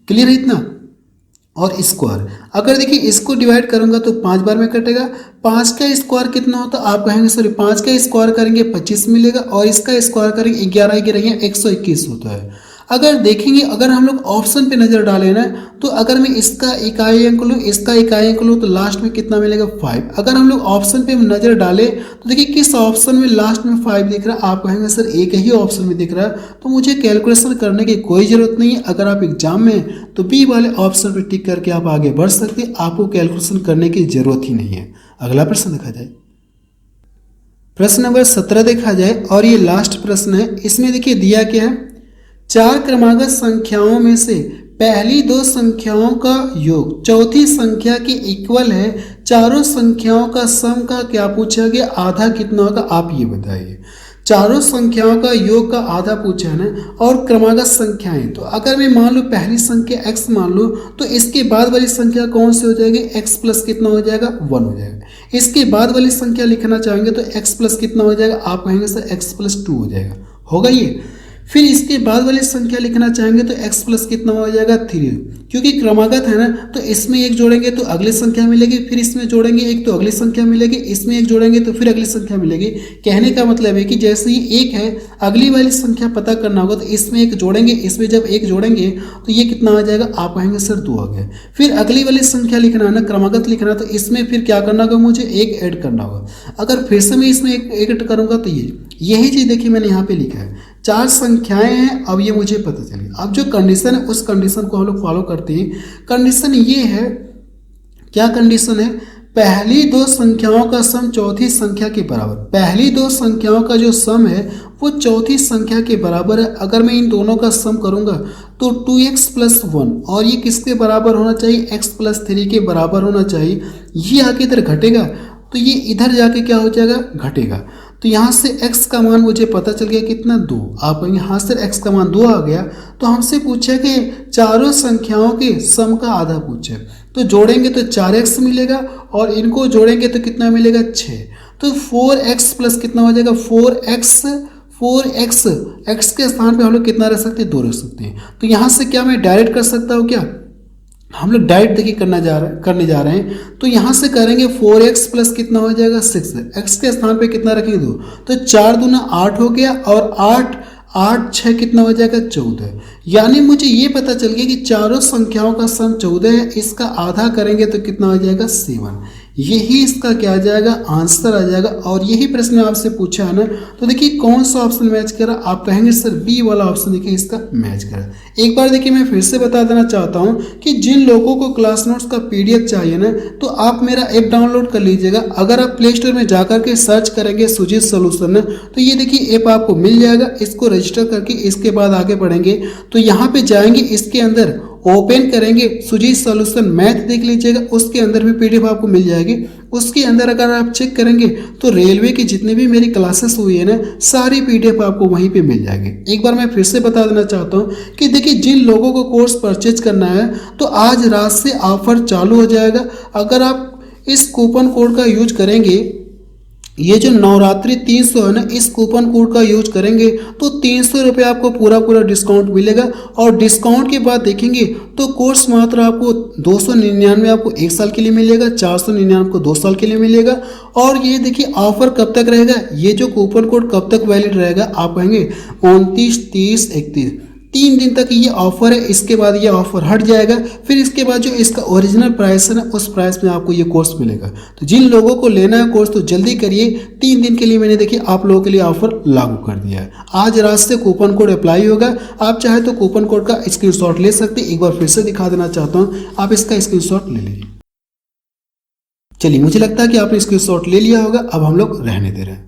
Speaker 1: क्लियर है इतना, और स्क्वायर अगर देखिए इसको डिवाइड करूंगा तो 5 बार में कटेगा, 5 का स्क्वायर कितना होता है, आप कहेंगे सॉरी 5 का स्क्वायर करेंगे 25 मिलेगा, और इसका स्क्वायर करेंगे 11 121 होता है। अगर देखेंगे, अगर हम लोग ऑप्शन पे नजर डालें ना, तो अगर मैं इसका इकाई अंक लूँ, इसका इकाई अंक लूँ, तो लास्ट में कितना मिलेगा 5। अगर हम लोग ऑप्शन पे नजर डालें तो देखिए किस ऑप्शन में लास्ट में 5 दिख रहा है, आप कहेंगे सर एक ही ऑप्शन में दिख रहा है, तो मुझे कैलकुलेशन करने की कोई ज़रूरत नहीं है। अगर आप एग्जाम में तो बी वाले ऑप्शन पर टिक करके आप आगे बढ़ सकते हैं, आपको कैलकुलेशन करने की जरूरत ही नहीं है। अगला प्रश्न देखा जाए, प्रश्न नंबर 17 देखा जाए, और ये लास्ट प्रश्न है। इसमें देखिए दिया क्या है, 4 क्रमागत संख्याओं में से पहली 2 संख्याओं का योग चौथी संख्या के इक्वल है, चारों संख्याओं का सम का क्या पूछा गया, आधा कितना होगा, आप ये बताइए। चारों संख्याओं का योग का आधा पूछा है ना, और क्रमागत संख्याएं, तो अगर मैं मान लूँ पहली संख्या x मान लूँ, तो इसके बाद वाली संख्या कौन सी हो जाएगी, x प्लस कितना हो जाएगा 1 हो जाएगा। इसके बाद वाली संख्या लिखना चाहेंगे तो x प्लस कितना हो जाएगा, आप कहेंगे सर x प्लस 2 हो जाएगा, होगा ये। फिर इसके बाद वाली संख्या लिखना चाहेंगे तो x प्लस कितना हो जाएगा 3, क्योंकि क्रमागत है ना, तो इसमें एक जोड़ेंगे तो अगली संख्या मिलेगी, फिर इसमें जोड़ेंगे एक तो अगली संख्या मिलेगी, इसमें एक जोड़ेंगे तो फिर अगली संख्या मिलेगी। कहने का मतलब है कि जैसे ये एक है, अगली वाली संख्या पता करना होगा तो इसमें एक जोड़ेंगे, इसमें जब एक जोड़ेंगे तो ये कितना आ जाएगा, आप कहेंगे सर 2 आ गया। फिर अगली वाली संख्या लिखना है ना, क्रमागत लिखना, तो इसमें फिर क्या करना होगा, मुझे एक ऐड करना होगा। अगर फिर से मैं इसमें एक ऐड करूंगा तो यही चीज़ देखिए मैंने यहाँ पे लिखा है, 4 संख्याएं हैं। अब ये मुझे पता चली, अब जो कंडीशन है उस कंडीशन को हम लोग फॉलो करते हैं। कंडीशन ये है, क्या कंडीशन है, पहली 2 संख्याओं का सम चौथी संख्या के बराबर, पहली 2 संख्याओं का जो सम है वो चौथी संख्या के बराबर है। अगर मैं इन दोनों का सम करूंगा तो 2x प्लस 1, और ये किसके बराबर होना चाहिए, x प्लस 3 के बराबर होना चाहिए। ये आगे इधर घटेगा तो ये इधर जाके क्या हो जाएगा, घटेगा। तो यहाँ से x का मान मुझे पता चल गया कितना 2, आप कहेंगे हाँ सर x का मान 2 आ गया। तो हमसे पूछा कि चारों संख्याओं के सम का आधा पूछे, तो जोड़ेंगे तो 4x मिलेगा, और इनको जोड़ेंगे तो कितना मिलेगा 6। तो 4x प्लस कितना हो जाएगा 4x x के स्थान पे हम लोग कितना रख सकते हैं, 2 रख सकते हैं। तो यहाँ से क्या मैं डायरेक्ट कर सकता हूँ क्या, हम लोग डायरेक्ट देखिए करने जा रहे हैं। तो यहाँ से करेंगे 4x प्लस कितना हो जाएगा 6, x के स्थान पे कितना रखेंगे 2, तो 4 दूना 8 हो गया और 8 8 6 कितना हो जाएगा 14। यानी मुझे ये पता चल गया कि चारों संख्याओं का सम 14 है, इसका आधा करेंगे तो कितना हो जाएगा 7। यही इसका क्या आ जाएगा आंसर आ जाएगा। और यही प्रश्न आपसे पूछा है ना, तो देखिए कौन सा ऑप्शन मैच करा, आप कहेंगे सर बी वाला ऑप्शन देखिए इसका मैच करा। एक बार देखिए मैं फिर से बता देना चाहता हूँ कि जिन लोगों को क्लास नोट्स का PDF चाहिए ना, तो आप मेरा ऐप डाउनलोड कर लीजिएगा। अगर आप प्ले स्टोर में जाकर के सर्च करेंगे सुजीत सॉल्यूशन ना, तो ये देखिए ऐप आपको मिल जाएगा। इसको रजिस्टर करके इसके बाद आगे बढ़ेंगे तो यहाँ पे जाएंगे, इसके अंदर ओपन करेंगे सुजीत सॉल्यूशन मैथ देख लीजिएगा, उसके अंदर भी PDF आपको मिल जाएगी। उसके अंदर अगर आप चेक करेंगे तो रेलवे की जितनी भी मेरी क्लासेस हुई है ना, सारी PDF आपको वहीं पे मिल जाएगी। एक बार मैं फिर से बता देना चाहता हूँ कि देखिए जिन लोगों को कोर्स परचेज करना है तो आज रात से ऑफर चालू हो जाएगा। अगर आप इस कूपन कोड का यूज करेंगे, ये जो नवरात्रि 300 है ना, इस कूपन कोड का यूज करेंगे तो 300 रुपये आपको पूरा डिस्काउंट मिलेगा। और डिस्काउंट के बाद देखेंगे तो कोर्स मात्र आपको 299 आपको 1 साल के लिए मिलेगा, 499 आपको 2 साल के लिए मिलेगा। और ये देखिए ऑफर कब तक रहेगा, ये जो कूपन कोड कब तक वैलिड रहेगा, आप कहेंगे 29, 30, 31, 3 दिन तक ये ऑफर है। इसके बाद ये ऑफर हट जाएगा। फिर इसके बाद जो इसका ओरिजिनल प्राइस है ना, उस प्राइस में आपको ये कोर्स मिलेगा। तो जिन लोगों को लेना है कोर्स तो जल्दी करिए। 3 दिन के लिए मैंने देखिए आप लोगों के लिए ऑफर लागू कर दिया है। आज रात से कूपन कोड अप्लाई होगा। आप चाहे तो कूपन कोड का स्क्रीनशॉट ले सकते हैं। एक बार फिर से दिखा देना चाहता हूँ, आप इसका स्क्रीनशॉट ले लीजिए। चलिए, मुझे लगता है कि आपने स्क्रीनशॉट ले लिया होगा। अब हम लोग रहने दे रहे हैं।